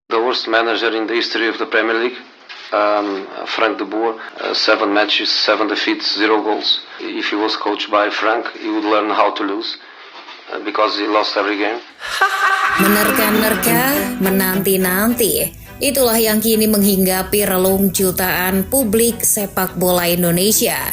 The worst manager in the history of the Premier League, Frank de Boer, 7 matches, 7 defeats, 0 goals. If he was coached by Frank, he would learn how to lose because he lost every game. Menerka-nerka, menanti-nanti, itulah yang kini menghinggapi relung jutaan publik sepak bola Indonesia.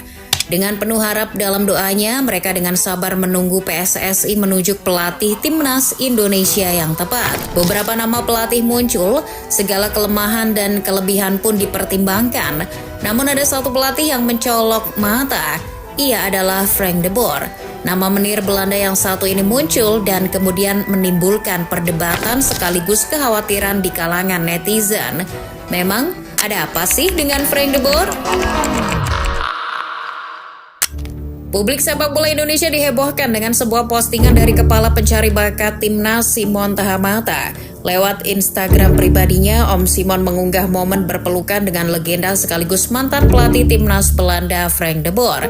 Dengan penuh harap dalam doanya, mereka dengan sabar menunggu PSSI menunjuk pelatih timnas Indonesia yang tepat. Beberapa nama pelatih muncul, segala kelemahan dan kelebihan pun dipertimbangkan. Namun ada satu pelatih yang mencolok mata, ia adalah Frank de Boer. Nama menir Belanda yang satu ini muncul dan kemudian menimbulkan perdebatan sekaligus kekhawatiran di kalangan netizen. Memang ada apa sih dengan Frank de Boer? Publik sepak bola Indonesia dihebohkan dengan sebuah postingan dari kepala pencari bakat timnas Simon Tahamata. Lewat Instagram pribadinya, Om Simon mengunggah momen berpelukan dengan legenda sekaligus mantan pelatih timnas Belanda Frank de Boer.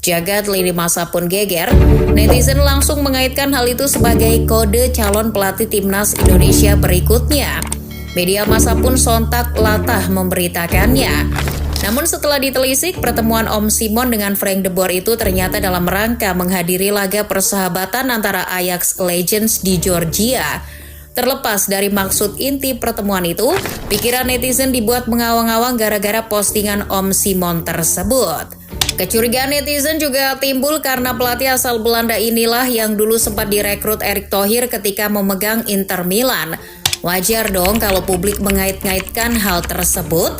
Jagat lini masa pun geger, netizen langsung mengaitkan hal itu sebagai kode calon pelatih timnas Indonesia berikutnya. Media massa pun sontak latah memberitakannya. Namun setelah ditelisik, pertemuan Om Simon dengan Frank de Boer itu ternyata dalam rangka menghadiri laga persahabatan antara Ajax Legends di Georgia. Terlepas dari maksud inti pertemuan itu, pikiran netizen dibuat mengawang-awang gara-gara postingan Om Simon tersebut. Kecurigaan netizen juga timbul karena pelatih asal Belanda inilah yang dulu sempat direkrut Erick Thohir ketika memegang Inter Milan. Wajar dong kalau publik mengait-ngaitkan hal tersebut.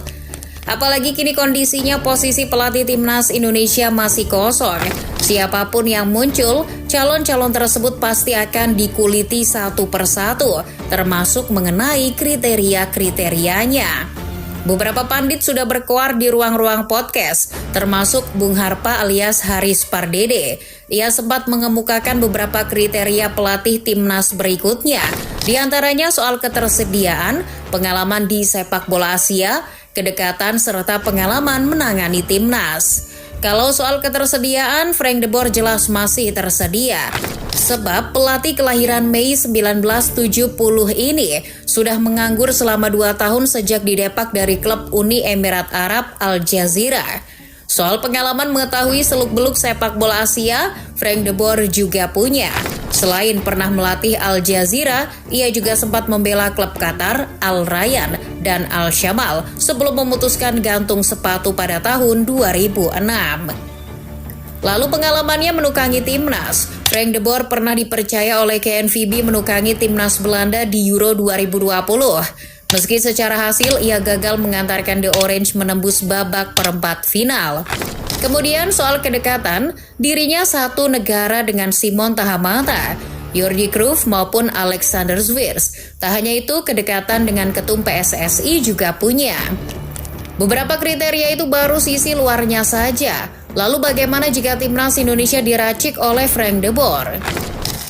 Apalagi kini kondisinya posisi pelatih timnas Indonesia masih kosong. Siapapun yang muncul, calon-calon tersebut pasti akan dikuliti satu persatu, termasuk mengenai kriteria-kriterianya. Beberapa pandit sudah berkoar di ruang-ruang podcast, termasuk Bung Harpa alias Haris Pardede. Ia sempat mengemukakan beberapa kriteria pelatih timnas berikutnya, di antaranya soal ketersediaan, pengalaman di sepak bola Asia, kedekatan serta pengalaman menangani timnas. Kalau soal ketersediaan, Frank de Boer jelas masih tersedia. Sebab pelatih kelahiran Mei 1970 ini sudah menganggur selama 2 tahun sejak didepak dari klub Uni Emirat Arab Al Jazeera. Soal pengalaman mengetahui seluk-beluk sepak bola Asia, Frank de Boer juga punya. Selain pernah melatih Al Jazeera, ia juga sempat membela klub Qatar, Al Rayyan, dan Al Shamal sebelum memutuskan gantung sepatu pada tahun 2006. Lalu pengalamannya menukangi timnas. Frank de Boer pernah dipercaya oleh KNVB menukangi timnas Belanda di Euro 2020. Meski secara hasil ia gagal mengantarkan The Orange menembus babak perempat final. Kemudian soal kedekatan, dirinya satu negara dengan Simon Tahamata, Jordi Cruyff maupun Alexander Zviers. Tak hanya itu, kedekatan dengan ketum PSSI juga punya. Beberapa kriteria itu baru sisi luarnya saja. Lalu bagaimana jika timnas Indonesia diracik oleh Frank de Boer?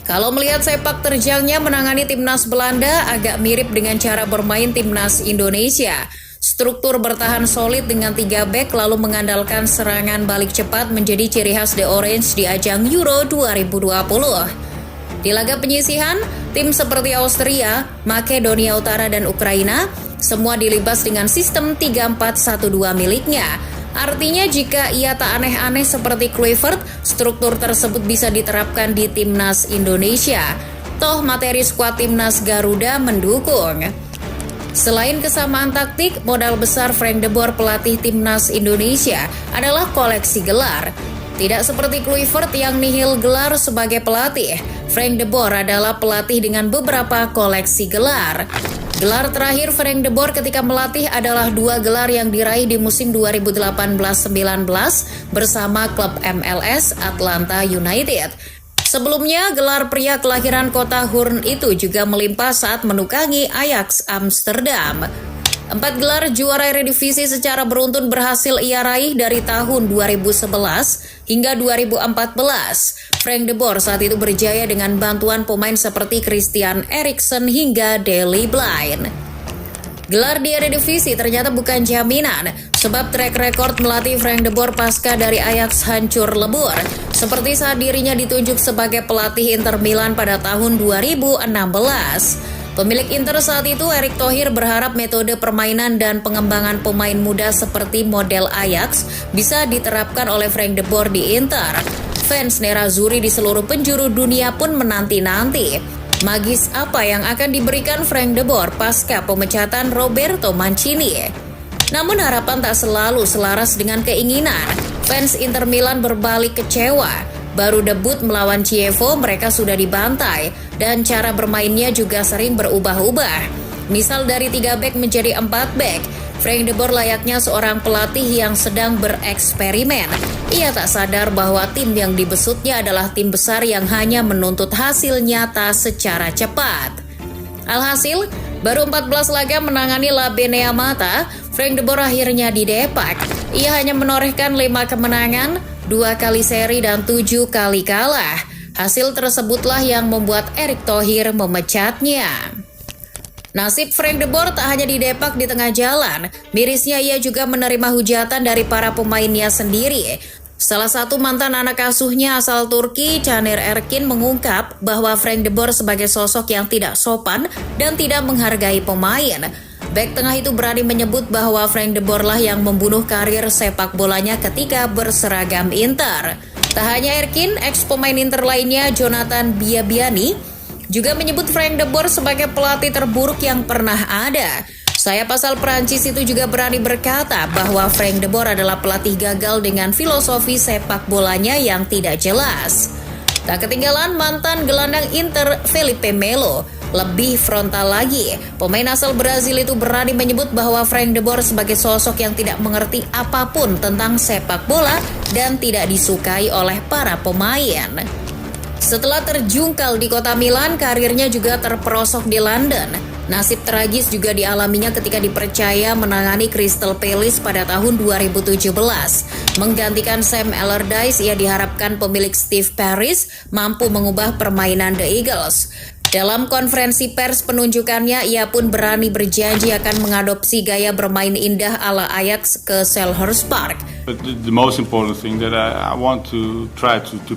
Kalau melihat sepak terjangnya menangani timnas Belanda agak mirip dengan cara bermain timnas Indonesia. Struktur bertahan solid dengan 3 bek lalu mengandalkan serangan balik cepat menjadi ciri khas The Orange di ajang Euro 2020. Di laga penyisihan, tim seperti Austria, Makedonia Utara dan Ukraina semua dilibas dengan sistem 3-4-1-2 miliknya. Artinya jika ia tak aneh-aneh seperti Kluivert, struktur tersebut bisa diterapkan di timnas Indonesia. Toh materi skuad timnas Garuda mendukung. Selain kesamaan taktik, modal besar Frank de Boer pelatih timnas Indonesia adalah koleksi gelar. Tidak seperti Kluivert yang nihil gelar sebagai pelatih, Frank de Boer adalah pelatih dengan beberapa koleksi gelar. Gelar terakhir Frank de Boer ketika melatih adalah 2 gelar yang diraih di musim 2018-19 bersama klub MLS Atlanta United. Sebelumnya, gelar pria kelahiran kota Hoorn itu juga melimpah saat menukangi Ajax Amsterdam. 4 gelar juara Eredivisie secara beruntun berhasil ia raih dari tahun 2011 hingga 2014. Frank de Boer saat itu berjaya dengan bantuan pemain seperti Christian Eriksen hingga Daley Blind. Gelar di Eredivisie ternyata bukan jaminan, sebab track record melatih Frank de Boer pasca dari Ajax hancur lebur, seperti saat dirinya ditunjuk sebagai pelatih Inter Milan pada tahun 2016. Pemilik Inter saat itu, Erick Thohir, berharap metode permainan dan pengembangan pemain muda seperti model Ajax bisa diterapkan oleh Frank de Boer di Inter. Fans Nerazzurri di seluruh penjuru dunia pun menanti-nanti magis apa yang akan diberikan Frank de Boer pasca pemecatan Roberto Mancini. Namun harapan tak selalu selaras dengan keinginan. Fans Inter Milan berbalik kecewa. Baru debut melawan Chievo, mereka sudah dibantai, dan cara bermainnya juga sering berubah-ubah. Misal dari 3 bek menjadi 4 bek, Frank de Boer layaknya seorang pelatih yang sedang bereksperimen. Ia tak sadar bahwa tim yang dibesutnya adalah tim besar yang hanya menuntut hasil nyata secara cepat. Alhasil, baru 14 laga menangani La Beneamata, Frank de Boer akhirnya didepak. Ia hanya menorehkan 5 kemenangan, 2 kali seri dan 7 kali kalah. Hasil tersebutlah yang membuat Erick Thohir memecatnya. Nasib Frank de Boer tak hanya didepak di tengah jalan, mirisnya ia juga menerima hujatan dari para pemainnya sendiri. Salah satu mantan anak asuhnya asal Turki, Caner Erkin, mengungkap bahwa Frank de Boer sebagai sosok yang tidak sopan dan tidak menghargai pemain. Bek tengah itu berani menyebut bahwa Frank de Boer lah yang membunuh karir sepak bolanya ketika berseragam Inter. Tak hanya Erkin, ex-pemain Inter lainnya Jonathan Biabiani juga menyebut Frank de Boer sebagai pelatih terburuk yang pernah ada. Sayap asal Prancis itu juga berani berkata bahwa Frank de Boer adalah pelatih gagal dengan filosofi sepak bolanya yang tidak jelas. Tak ketinggalan mantan gelandang Inter Felipe Melo. Lebih frontal lagi, pemain asal Brazil itu berani menyebut bahwa Frank de Boer sebagai sosok yang tidak mengerti apapun tentang sepak bola dan tidak disukai oleh para pemain. Setelah terjungkal di kota Milan, karirnya juga terperosok di London. Nasib tragis juga dialaminya ketika dipercaya menangani Crystal Palace pada tahun 2017. Menggantikan Sam Allardyce, ia diharapkan pemilik Steve Paris mampu mengubah permainan The Eagles. Dalam konferensi pers penunjukannya, ia pun berani berjanji akan mengadopsi gaya bermain indah ala Ajax ke Selhurst Park. But the most important thing that I want to try to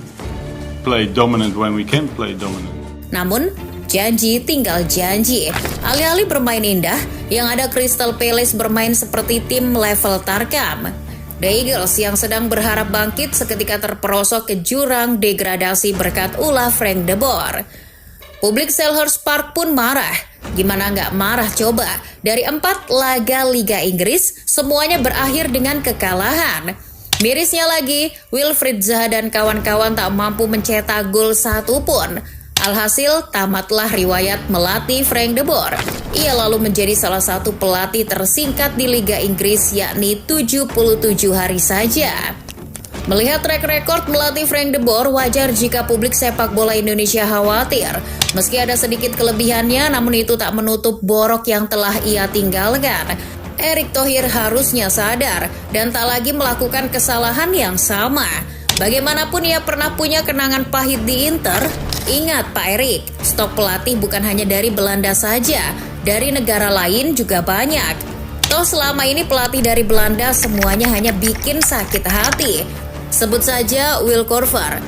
play dominant when we can play dominant. Namun, janji tinggal janji. Alih-alih bermain indah, yang ada Crystal Palace bermain seperti tim level Tarkam. The Eagles yang sedang berharap bangkit seketika terperosok ke jurang degradasi berkat ulah Frank de Boer. Publik Selhurst Park pun marah. Gimana nggak marah coba? Dari 4 laga Liga Inggris, semuanya berakhir dengan kekalahan. Mirisnya lagi, Wilfried Zaha dan kawan-kawan tak mampu mencetak gol satupun. Alhasil, tamatlah riwayat melatih Frank de Boer. Ia lalu menjadi salah satu pelatih tersingkat di Liga Inggris, yakni 77 hari saja. Melihat track record melatih Frank de Boer, wajar jika publik sepak bola Indonesia khawatir. Meski ada sedikit kelebihannya, namun itu tak menutup borok yang telah ia tinggalkan. Erick Thohir harusnya sadar dan tak lagi melakukan kesalahan yang sama. Bagaimanapun ia pernah punya kenangan pahit di Inter. Ingat Pak Erick, stok pelatih bukan hanya dari Belanda saja, dari negara lain juga banyak. Toh selama ini pelatih dari Belanda semuanya hanya bikin sakit hati. Sebut saja Will Korver,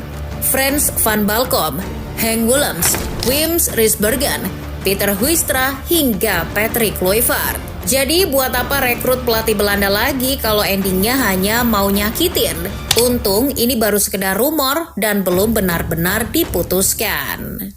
Frans van Balkom, Henk Willems, Wims Risbergen, Peter Huistra, hingga Patrick Kluivert. Jadi buat apa rekrut pelatih Belanda lagi kalau endingnya hanya mau nyakitin? Untung ini baru sekedar rumor dan belum benar-benar diputuskan.